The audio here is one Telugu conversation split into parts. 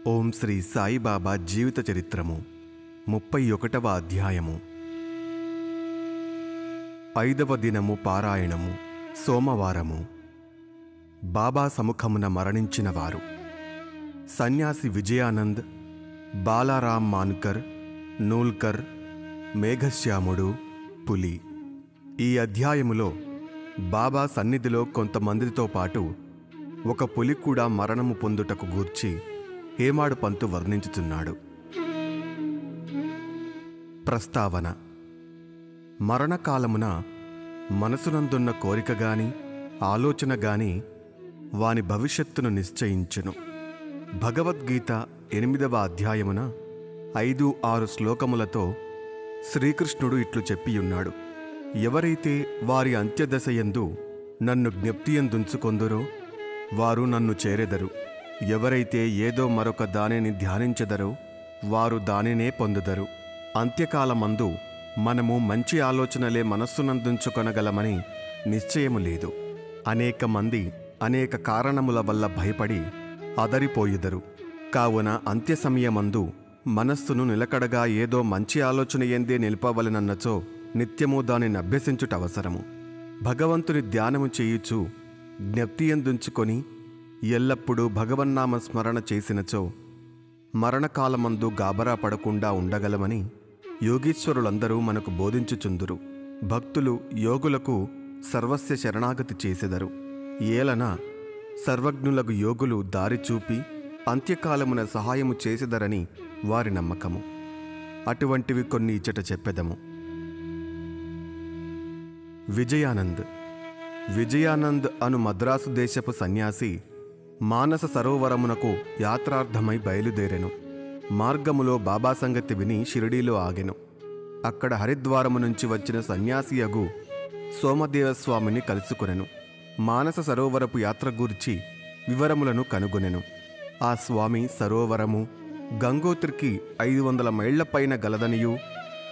ఓం శ్రీ సాయిబాబా జీవిత చరిత్రము 31వ అధ్యాయము. 5వ దినము పారాయణము. సోమవారము. బాబా సముఖమున మరణించిన వారు సన్యాసి విజయానంద్, బాలారాం మాన్కర్, నూల్కర్, మేఘశ్యాముడు, పులి. ఈ అధ్యాయములో బాబా సన్నిధిలో కొంతమందితో పాటు ఒక పులి కూడా మరణము పొందుటకు గూర్చి హేమాడు పంతు వర్ణించుతున్నాడు. ప్రస్తావన. మరణకాలమున మనసునందున్న కోరిక గాని ఆలోచన గాని వాని భవిష్యత్తును నిశ్చయించును. భగవద్గీత 8వ అధ్యాయమున 5-6 శ్లోకములతో శ్రీకృష్ణుడు ఇట్లు చెప్పియున్నాడు: ఎవరైతే వారి అంత్యదశయందు నన్ను జ్ఞప్తియందుంచుకొందురో వారు నన్ను చేరెదరు. ఎవరైతే ఏదో మరొక దానిని ధ్యానించెదరో వారు దానినే పొందుదరు. అంత్యకాలమందు మనము మంచి ఆలోచనలే మనస్సునందుంచుకొనగలమని నిశ్చయము లేదు. అనేక మంది అనేక కారణముల వల్ల భయపడి అదరిపోయుదరు. కావున అంత్య సమయమందు మనస్సును నిలకడగా ఏదో మంచి ఆలోచన ఎందే నిలపవలనన్నచో నిత్యము దానిని అభ్యసించుటవసరము. భగవంతుని ధ్యానము చేయుచు జ్ఞప్తియందుంచుకొని ఎల్లప్పుడూ భగవన్నామ స్మరణ చేసినచో మరణకాలమందు గాబరా పడకుండా ఉండగలమని యోగీశ్వరులందరూ మనకు బోధించుచుందురు. భక్తులు యోగులకు సర్వస్య శరణాగతి చేసెదరు. ఏలన సర్వజ్ఞులకు యోగులు దారి చూపి అంత్యకాలమున సహాయము చేసెదరని వారి నమ్మకము. అటువంటివి కొన్ని ఇచ్చట చెప్పెదము. విజయానంద్ అను మద్రాసు దేశపు సన్యాసి మానస సరోవరమునకు యాత్రార్థమై బయలుదేరెను. మార్గములో బాబా సంగతి విని షిరిడీలో ఆగెను. అక్కడ హరిద్వారము నుంచి వచ్చిన సన్యాసియగు సోమదేవస్వామిని కలుసుకొనెను. మానస సరోవరపు యాత్ర గూర్చి వివరములను కనుగొనెను. ఆ స్వామి సరోవరము గంగోత్రికి 500 మైళ్ల పైన గలదనియు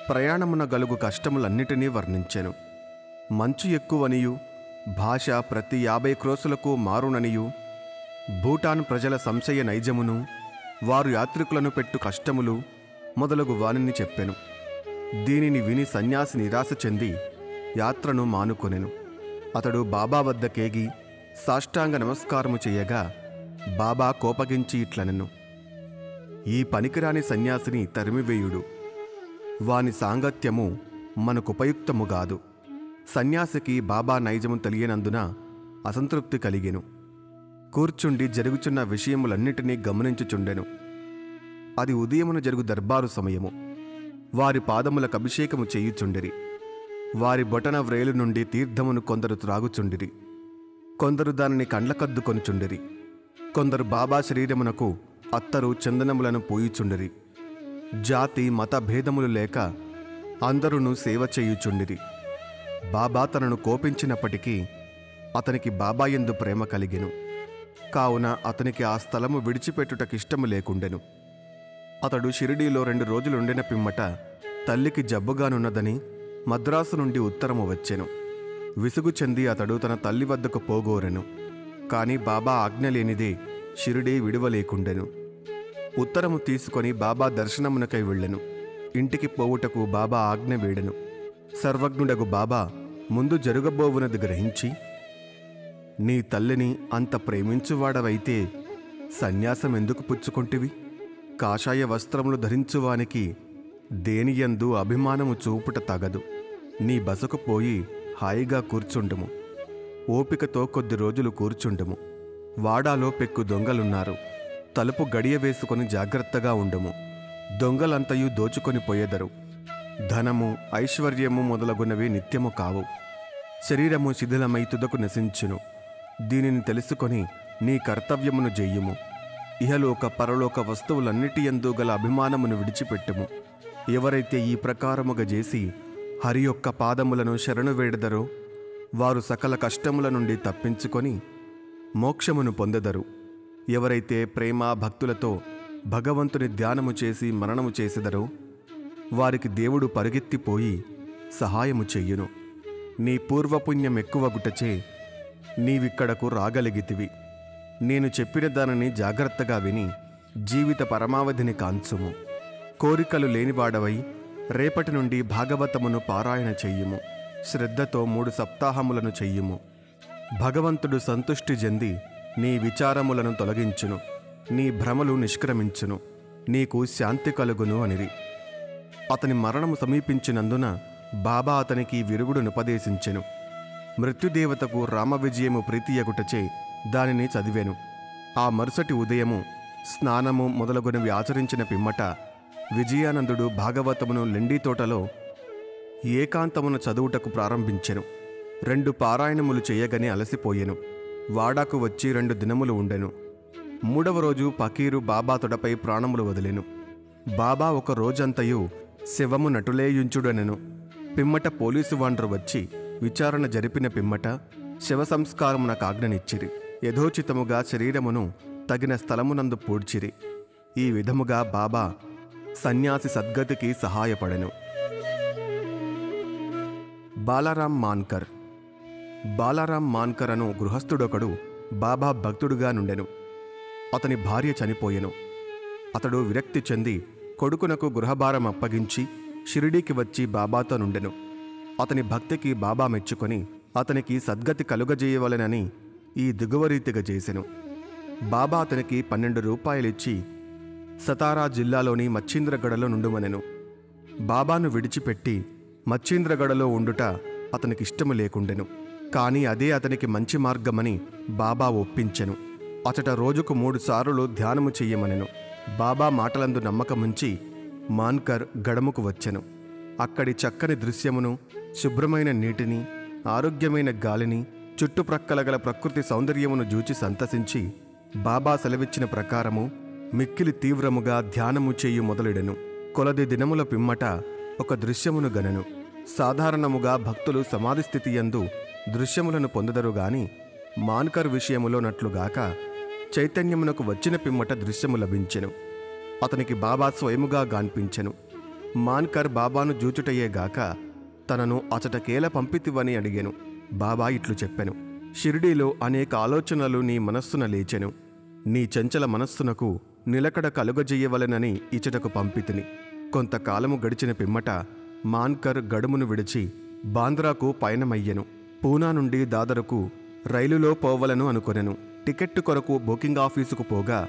ప్రయాణమున గలుగు కష్టములన్నిటినీ వర్ణించెను. మంచు ఎక్కువనియు భాష ప్రతి 50 క్రోసులకు మారుననియు భూటాన్ ప్రజల సంశయ నైజమును వారు యాత్రికులను పెట్టు కష్టములు మొదలగు వానిని చెప్పెను. దీనిని విని సన్యాసి నిరాశ చెంది యాత్రను మానుకొనెను. అతడు బాబా వద్దకేగి సాష్టాంగ నమస్కారము చేయగా బాబా కోపగించి ఇట్లనెను: ఈ పనికిరాని సన్యాసిని తరిమివేయుడు. వాని సాంగత్యము మనకుపయుక్తముగాదు. సన్యాసికి బాబా నైజము తెలియనందున అసంతృప్తి కలిగెను. కూర్చుండి జరుగుచున్న విషయములన్నిటినీ గమనించుచుండెను. అది ఉదయమున జరుగు దర్బారు సమయము. వారి పాదములకు అభిషేకము చేయుచుండిరి. వారి బొటన వ్రేలు నుండి తీర్థమును కొందరు త్రాగుచుండిరి. కొందరు దానిని కండ్లకద్దుకొనుచుండిరి. కొందరు బాబా శరీరమునకు అత్తరు చందనములను పూయుచుండిరి. జాతి మత భేదములు లేక అందరూ సేవ చేయుచుండిరి. బాబా తనను కోపించినప్పటికీ అతనికి బాబాయందు ప్రేమ కలిగెను. కావున అతనికి ఆ స్థలము విడిచిపెట్టుటకిష్టము లేకుండెను. అతడు షిరిడీలో 2 రోజులుండిన పిమ్మట తల్లికి జబ్బుగానున్నదని మద్రాసు నుండి ఉత్తరము వచ్చెను. విసుగు చెంది అతడు తన తల్లి వద్దకు పోగోరెను. కాని బాబా ఆజ్ఞ లేనిదే షిరిడీ విడువలేకుండెను. ఉత్తరము తీసుకొని బాబా దర్శనమునకై వెళ్ళెను. ఇంటికి పోవుటకు బాబా ఆజ్ఞ వేడెను. సర్వజ్ఞుడగు బాబా ముందు జరుగబోవునది గ్రహించి, నీ తల్లిని అంత ప్రేమించువాడవైతే సన్యాసం ఎందుకు పుచ్చుకొంటివి? కాషాయ వస్త్రములు ధరించువానికి దేనియందు అభిమానము చూపుట తగదు. నీ బసకు పోయి హాయిగా కూర్చుండుము. ఓపికతో కొద్ది రోజులు కూర్చుండుము. వాడాలో పెక్కు దొంగలున్నారు. తలుపు గడియ వేసుకొని జాగ్రత్తగా ఉండుము. దొంగలంతయు దోచుకొని పోయెదరు. ధనము ఐశ్వర్యము మొదలగునవి నిత్యము కావు. శరీరము శిథిలమై తుదకు నశించును. దీనిని తెలుసుకొని నీ కర్తవ్యమును జెయ్యుము. ఇహలోక పరలోక వస్తువులన్నిటి యందు గల అభిమానమును విడిచిపెట్టుము. ఎవరైతే ఈ ప్రకారముగా చేసి హరి యొక్క పాదములను శరణు వేడెదరో వారు సకల కష్టముల నుండి తప్పించుకొని మోక్షమును పొందెదరు. ఎవరైతే ప్రేమ భక్తులతో భగవంతుని ధ్యానము చేసి మరణము చేసెదరో వారికి దేవుడు పరుగెత్తిపోయి సహాయము చెయ్యును. నీ పూర్వపుణ్యం ఎక్కువగుటచే నీవిక్కడకు రాగలిగితివి. నేను చెప్పిన దానిని జాగ్రత్తగా విని జీవిత పరమావధిని కాంచుము. కోరికలు లేనివాడవై రేపటి నుండి భాగవతమును పారాయణ చెయ్యుము. శ్రద్ధతో 3 సప్తాహములను చెయ్యుము. భగవంతుడు సంతుష్టి చెంది నీ విచారములను తొలగించును. నీ భ్రమలు నిష్క్రమించును. నీకు శాంతి కలుగును అనిరి. అతని మరణము సమీపించినందున బాబా అతనికి విరుగుడునుపదేశించెను. మృత్యుదేవతకు రామవిజయము ప్రీతియగుటచే దానిని చదివెను. ఆ మరుసటి ఉదయము స్నానము మొదలగునవి ఆచరించిన పిమ్మట విజయానందుడు భాగవతమును లెండితోటలో ఏకాంతమున చదువుటకు ప్రారంభించెను. 2 పారాయణములు చేయగని అలసిపోయెను. వాడాకు వచ్చి 2 దినములు ఉండెను. 3వ రోజు పకీరు బాబా తొడపై ప్రాణములు వదిలెను. బాబా ఒక రోజంతయు శవము నటులేయుంచుడనెను. పిమ్మట పోలీసు వాండ్రు వచ్చి విచారణ జరిపిన పిమ్మట శవ సంస్కారమునకు ఆజ్ఞనిచ్చిరి. యథోచితముగా శరీరమును తగిన స్థలమునందు పూడ్చిరి. ఈ విధముగా బాబా సన్యాసి సద్గతికి సహాయపడెను. బాలారాం మాన్కర్. బాలారాం మాన్కర్ అను గృహస్థుడొకడు బాబా భక్తుడుగా నుండెను. అతని భార్య చనిపోయెను. అతడు విరక్తి చెంది కొడుకునకు గృహభారం అప్పగించి షిరిడీకి వచ్చి బాబాతో నుండెను. అతని భక్తికి బాబా మెచ్చుకొని అతనికి సద్గతి కలుగజేయవలెనని ఈ దిగువరీతిగా చేసెను. బాబా అతనికి 12 రూపాయలిచ్చి సతారా జిల్లాలోని మచ్చింద్రగడలో నుండుమనెను. బాబాను విడిచిపెట్టి మచ్చింద్రగడలో ఉండుట అతనికిష్టము లేకుండెను. కాని అదే అతనికి మంచి మార్గమని బాబా ఒప్పించెను. అచట రోజుకు 3 సార్లు ధ్యానము చెయ్యమనెను. బాబా మాటలందు నమ్మకముంచి మాన్కర్ గడముకు వచ్చెను. అక్కడి చక్కని దృశ్యమును, శుభ్రమైన నీటిని, ఆరోగ్యమైన గాలిని, చుట్టుప్రక్కల గల ప్రకృతి సౌందర్యమును జూచి సంతసించి బాబా సెలవిచ్చిన ప్రకారము మిక్కిలి తీవ్రముగా ధ్యానము చేయు మొదలెడెను. కొలది దినముల పిమ్మట ఒక దృశ్యమును గనెను. సాధారణముగా భక్తులు సమాధి స్థితి యందు దృశ్యములను పొందదరుగాని మాన్కర్ విషయములో నట్లుగాక చైతన్యమునకు వచ్చిన పిమ్మట దృశ్యము లభించెను. అతనికి బాబా స్వయముగా గాన్పించెను. మాన్కర్ బాబాను జూచుటయేగాక తనను అచటకేల పంపితివని అడిగెను. బాబా ఇట్లు చెప్పెను: షిరిడీలో అనేక ఆలోచనలు నీ మనస్సున లేచెను. నీ చంచల మనస్సునకు నిలకడ కలుగజేయవలెనని ఇచటకు పంపితిని. కొంతకాలము గడిచిన పిమ్మట మాన్కర్ గడుమును విడిచి బాంద్రాకు పయనమయ్యెను. పూనా నుండి దాదరకు రైలులో పోవలను అనుకొనెను. టికెట్టు కొరకు బుకింగ్ ఆఫీసుకు పోగా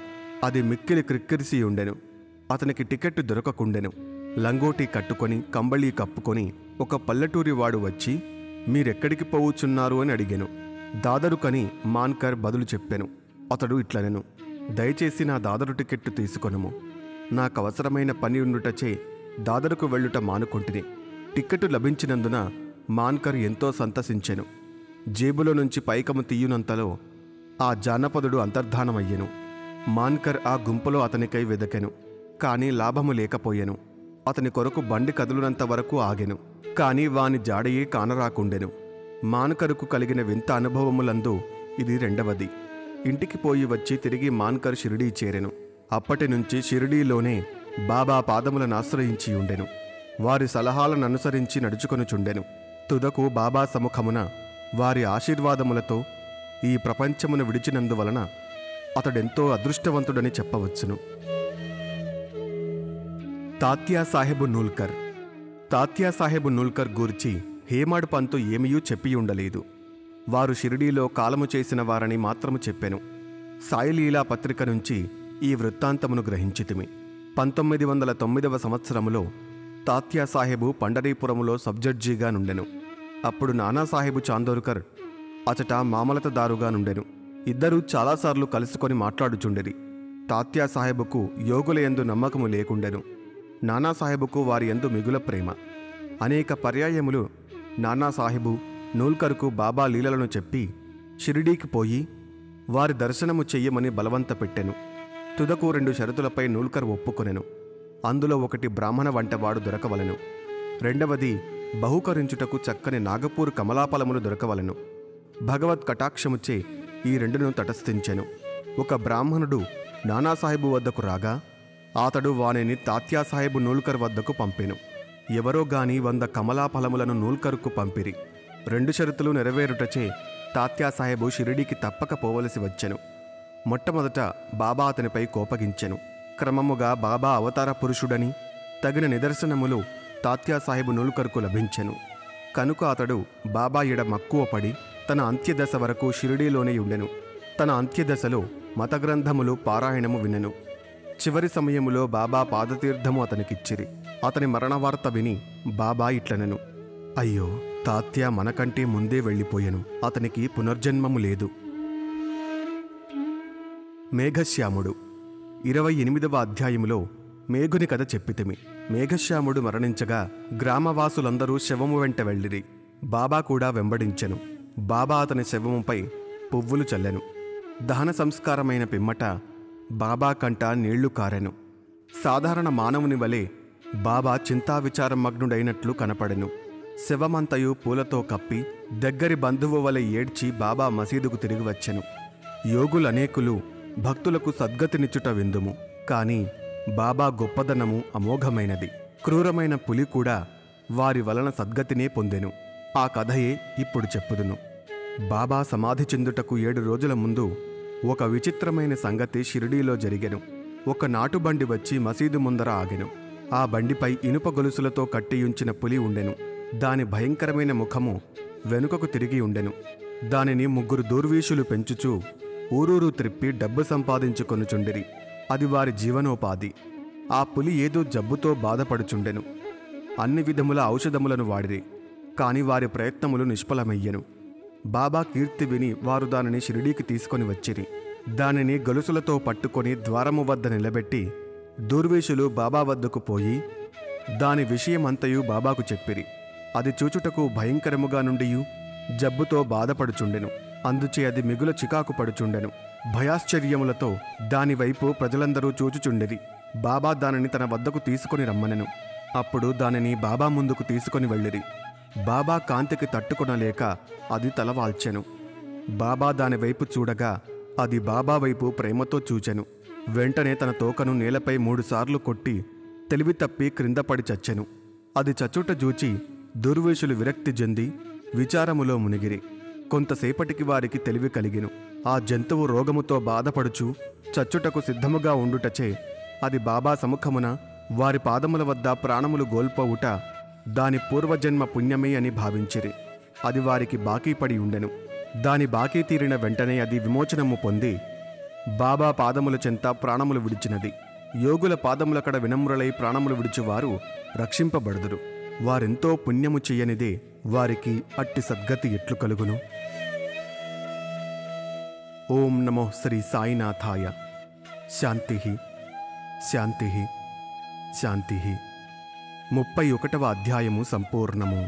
అది మిక్కిలి క్రిక్కిరిసి ఉండెను. అతనికి టికెట్టు దొరకకుండెను. లంగోటి కట్టుకొని కంబళీ కప్పుకొని ఒక పల్లెటూరి వాడు వచ్చి మీరెక్కడికి పోవుచున్నారు అని అడిగెను. దాదరుకని మాన్కర్ బదులు చెప్పెను. అతడు ఇట్లనెను: దయచేసి నా దాదరు టికెట్టు తీసుకొనుము. నాకవసరమైన పని ఉండుటచే దాదరుకు వెళ్ళుట మానుకొంటిని. టిక్కెట్టు లభించినందున మాన్కర్ ఎంతో సంతసించెను. జేబులో నుంచి పైకము తీయునంతలో ఆ జానపదుడు అంతర్ధానమయ్యెను. మాన్కర్ ఆ గుంపులో అతనికై వెదకెను. కాని లాభము లేకపోయెను. అతని కొరకు బండి కదులునంత వరకు ఆగెను. కాని వాని జాడయే కానరాకుండెను. మాన్కరుకు కలిగిన వింత అనుభవములందు ఇది 2వది. ఇంటికి పోయి వచ్చి తిరిగి మాన్కర్ షిరిడీ చేరెను. అప్పటినుంచి షిరిడీలోనే బాబా పాదములను ఆశ్రయించి ఉండెను. వారి సలహాలను అనుసరించి నడుచుకొనుచుండెను. తుదకు బాబా సముఖమున వారి ఆశీర్వాదములతో ఈ ప్రపంచమును విడిచినందువలన అతడెంతో అదృష్టవంతుడని చెప్పవచ్చును. తాత్యాసాహెబు నూల్కర్. తాత్యాసాహెబు నూల్కర్ గూర్చి హేమాడ్ పంతు ఏమీయూ చెప్పియుండలేదు. వారు షిరిడీలో కాలము చేసిన వారని మాత్రము చెప్పెను. సాయిలీలా పత్రిక నుంచి ఈ వృత్తాంతమును గ్రహించితిమి. 1909వ సంవత్సరములో తాత్యాసాహెబు పండరీపురములో సబ్జడ్జిగా నుండెను. అప్పుడు నానాసాహెబు చాందోర్కర్ అచట మామలతదారుగా నుండెను. ఇద్దరూ చాలాసార్లు కలుసుకొని మాట్లాడుచుండెరి. తాత్యాసాహెబుకు యోగులయందు నమ్మకము లేకుండెను. నానాసాహెబుకు వారి యందు మిగుల ప్రేమ. అనేక పర్యాయములు నానాసాహెబు నూల్కర్కు బాబా లీలలను చెప్పి షిరిడీకి పోయి వారి దర్శనము చెయ్యమని బలవంత పెట్టెను. తుదకు 2 షరతులపై నూల్కర్ ఒప్పుకొనెను. అందులో ఒకటి బ్రాహ్మణ వంటవాడు దొరకవలెను. రెండవది బహుకరించుటకు చక్కని నాగపూర్ కమలాఫలములు దొరకవలెను. భగవత్ కటాక్షముచే ఈ 2ను తటస్థించెను. ఒక బ్రాహ్మణుడు నానాసాహెబు వద్దకు రాగా అతడు వానిని తాత్యాసాహెబు నూల్కర్ వద్దకు పంపెను. ఎవరో గాని 100 కమలాఫలములను నూల్కర్కు పంపిరి. 2 షరతులు నెరవేరుటచే తాత్యాసాహెబు షిరిడీకి తప్పక పోవలసి వచ్చెను. మొట్టమొదట బాబా అతనిపై కోపగించెను. క్రమముగా బాబా అవతార పురుషుడని తగిన నిదర్శనములు తాత్యాసాహెబు నూల్కర్కు లభించెను. కనుక అతడు బాబా ఎడ మక్కువ పడి తన అంత్యదశ వరకు షిరిడీలోనే ఉండెను. తన అంత్యదశలో మతగ్రంథములు పారాయణము వినెను. చివరి సమయములో బాబా పాదతీర్థము అతనికిచ్చిరి. అతని మరణవార్త విని బాబా ఇట్లనెను, అయ్యో, తాత్య మనకంటే ముందే వెళ్ళిపోయెను, అతనికి పునర్జన్మము లేదు. మేఘశ్యాముడు 28వ అధ్యాయములో మేఘుని కథ చెప్పితిమి. మేఘశ్యాముడు మరణించగా గ్రామవాసులందరూ శవము వెంట వెళ్ళిరి. బాబా కూడా వెంబడించెను. బాబా అతని శవముపై పువ్వులు చల్లెను. దహన సంస్కారమైన పిమ్మట బాబా కంట నీళ్లు కారెను. సాధారణ మానవుని వలె బాబా చింతావిచారమగ్నుడైనట్లు కనపడెను. శవమంతయు పూలతో కప్పి దగ్గరి బంధువు వలె ఏడ్చి బాబా మసీదుకు తిరిగి వచ్చెను. యోగులనేకులు భక్తులకు సద్గతినిచ్చుట విందుము. కాని బాబా గొప్పదనము అమోఘమైనది. క్రూరమైన పులి కూడా వారి వలన సద్గతినే పొందెను. ఆ కథయే ఇప్పుడు చెప్పుదును. బాబా సమాధి చెందుటకు 7 రోజుల ముందు ఒక విచిత్రమైన సంగతి షిరిడీలో జరిగెను. ఒక నాటుబండి వచ్చి మసీదు ముందర ఆగెను. ఆ బండిపై ఇనుప గొలుసులతో కట్టియుంచిన పులి ఉండెను. దాని భయంకరమైన ముఖము వెనుకకు తిరిగి ఉండెను. దానిని 3 దూర్వీషులు పెంచుచూ ఊరూరు త్రిప్పి డబ్బు సంపాదించుకొనుచుండిరి. అది వారి జీవనోపాధి. ఆ పులి ఏదో జబ్బుతో బాధపడుచుండెను. అన్ని విధముల ఔషధములను వాడిరి. కాని వారి ప్రయత్నములు నిష్ఫలమయ్యెను. బాబా కీర్తి విని వారు దానిని షిరిడీకి తీసుకొని వచ్చిరి. దానిని గొలుసులతో పట్టుకొని ద్వారము వద్ద నిలబెట్టి దూర్వేషులు బాబా వద్దకు పోయి దాని విషయమంతయు బాబాకు చెప్పిరి. అది చూచుటకు భయంకరముగా నుండియు జబ్బుతో బాధపడుచుండెను. అందుచే అది మిగుల చికాకు పడుచుండెను. భయాశ్చర్యములతో దానివైపు ప్రజలందరూ చూచుచుండిరి. బాబా దానిని తన వద్దకు తీసుకొని రమ్మనెను. అప్పుడు దానిని బాబా ముందుకు తీసుకొని వెళ్ళిరి. బాబా కాంతికి తట్టుకొనలేక అది తలవాల్చెను. బాబా దానివైపు చూడగా అది బాబా వైపు ప్రేమతో చూచెను. వెంటనే తన తోకను నేలపై 3 సార్లు కొట్టి తెలివి తప్పి క్రిందపడి చచ్చెను. అది చచ్చుట జూచి దుర్వేషులు విరక్తి చెంది విచారములో మునిగిరి. కొంతసేపటికి వారికి తెలివి కలిగెను. ఆ జంతువు రోగముతో బాధపడుచు చచ్చుటకు సిద్ధముగా ఉండుటచే అది బాబా సముఖమున వారి పాదముల వద్ద ప్రాణములు గోల్పోవుట దాని పూర్వజన్మ పుణ్యమే అని భావించిరి. అది వారికి బాకీ పడి ఉండెను. దాని బాకీ తీరిన వెంటనే అది విమోచనము పొంది బాబా పాదముల చెంత ప్రాణములు విడిచినది. యోగుల పాదములకడ వినమ్రులై ప్రాణములు విడిచువారు రక్షింపబడుదురు. వారెంతో పుణ్యము చెయ్యనిదే వారికి అట్టి సద్గతి ఎట్లు కలుగును? ఓం నమో శ్రీ సాయినాథాయ. శాంతి శాంతి శాంతి. 31వ అధ్యాయము సంపూర్ణము.